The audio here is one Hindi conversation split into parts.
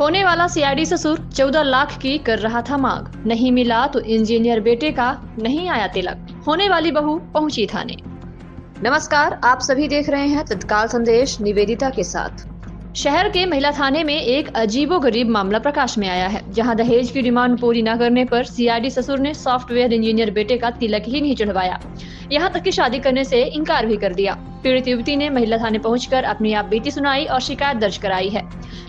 होने वाला सीआईडी ससुर 14 लाख की कर रहा था मांग, नहीं मिला तो इंजीनियर बेटे का नहीं आया तिलक, होने वाली बहू पहुंची थाने। नमस्कार, आप सभी देख रहे हैं तत्काल संदेश निवेदिता के साथ। शहर के महिला थाने में एक अजीबोगरीब मामला प्रकाश में आया है, जहां दहेज की डिमांड पूरी न करने पर सीआईडी ससुर ने सॉफ्टवेयर इंजीनियर बेटे का तिलक ही नहीं चढ़वाया, यहां तक कि शादी करने से इनकार भी कर दिया। पीड़ित युवती ने महिला थाने पहुंचकर अपनी आप बीती सुनाई और शिकायत दर्ज कराई है।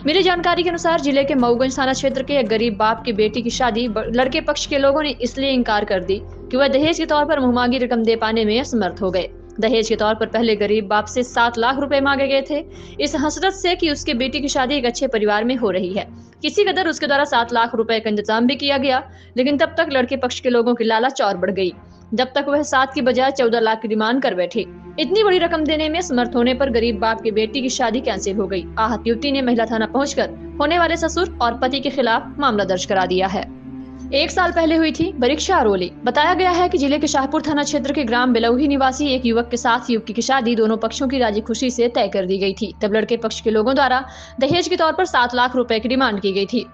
मिली जानकारी के अनुसार जिले के मऊगंज थाना क्षेत्र के एक गरीब बाप की बेटी की शादी लड़के पक्ष के लोगों ने इसलिए इनकार कर दी कि वह दहेज के तौर पर मुहमांगी रकम दे पाने में असमर्थ हो गए। दहेज के तौर पर पहले गरीब बाप से 7 लाख रुपए मांगे गए थे, इस हसरत से कि उसके बेटी की शादी एक अच्छे परिवार में हो रही है। किसी कदर उसके द्वारा 7 लाख रुपए का इंतजाम भी किया गया, लेकिन तब तक लड़के पक्ष के लोगों की लालच और बढ़ गई, जब तक वह 7 की बजाय 14 लाख की डिमांड कर बैठे। इतनी बड़ी रकम देने में समर्थ होने पर गरीब बाप की बेटी की शादी कैंसिल हो गई। आहत युवती ने महिला थाना पहुंचकर होने वाले ससुर और पति के खिलाफ मामला दर्ज करा दिया है। 1 साल पहले हुई थी परीक्षा रोली। बताया गया है कि जिले के शाहपुर थाना क्षेत्र के ग्राम बिलौही निवासी एक युवक के साथ युवती की शादी दोनों पक्षों की राजी खुशी से तय कर दी गई थी। तब लड़के पक्ष के लोगों द्वारा दहेज के तौर पर 7 लाख रुपए की डिमांड की गई थी।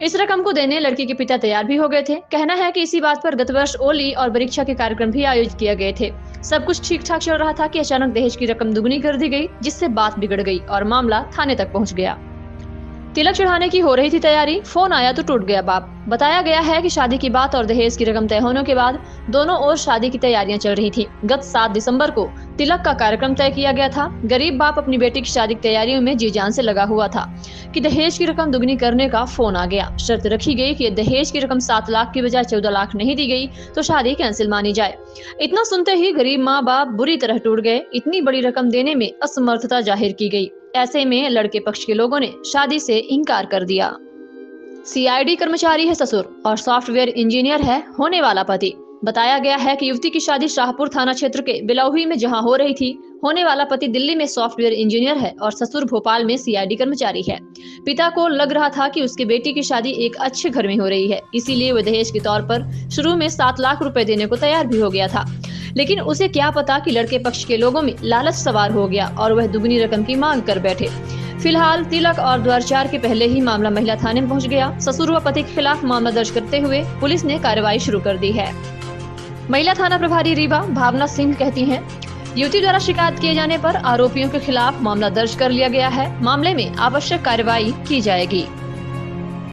इस रकम को देने लड़की के पिता तैयार भी हो गए थे। कहना है कि इसी बात पर गत वर्ष ओली और परीक्षा के कार्यक्रम भी आयोजित किए गए थे। सब कुछ ठीक ठाक चल रहा था कि अचानक दहेज की रकम दुगनी कर दी गई, जिससे बात बिगड़ गई और मामला थाने तक पहुंच गया। तिलक चढ़ाने की हो रही थी तैयारी, फोन आया तो टूट गया बाप। बताया गया है कि शादी की बात और दहेज की रकम तय होने के बाद दोनों ओर शादी की तैयारियां चल रही थी। गत 7 दिसंबर को तिलक का कार्यक्रम तय किया गया था। गरीब बाप अपनी बेटी की शादी की तैयारियों में जी जान से लगा हुआ था कि दहेज की रकम दुगनी करने का फोन आ गया। शर्त रखी गई कि दहेज की रकम 7 लाख की बजाय 14 लाख नहीं दी गई तो शादी कैंसिल मानी जाए। इतना सुनते ही गरीब माँ बाप बुरी तरह टूट गए। इतनी बड़ी रकम देने में असमर्थता जाहिर की गई। ऐसे में लड़के पक्ष के लोगों ने शादी से इनकार कर दिया। सीआईडी कर्मचारी है ससुर और सॉफ्टवेयर इंजीनियर है होने वाला पति। बताया गया है कि युवती की शादी शाहपुर थाना क्षेत्र के बिलौही में जहां हो रही थी, होने वाला पति दिल्ली में सॉफ्टवेयर इंजीनियर है और ससुर भोपाल में सीआईडी कर्मचारी है। पिता को लग रहा था कि उसकी बेटी की शादी एक अच्छे घर में हो रही है, इसीलिए वह दहेज के तौर पर शुरू में 7 लाख रुपए देने को तैयार भी हो गया था। लेकिन उसे क्या पता कि लड़के पक्ष के लोगों में लालच सवार हो गया और वह दुगनी रकम की मांग कर बैठे। फिलहाल तिलक और द्वारचार के पहले ही मामला महिला थाने में पहुंच गया। ससुर व पति के खिलाफ मामला दर्ज करते हुए पुलिस ने कार्रवाई शुरू कर दी है। महिला थाना प्रभारी रीवा भावना सिंह कहती हैं, युवती द्वारा शिकायत किए जाने पर आरोपियों के खिलाफ मामला दर्ज कर लिया गया है। मामले में आवश्यक कार्रवाई की जाएगी।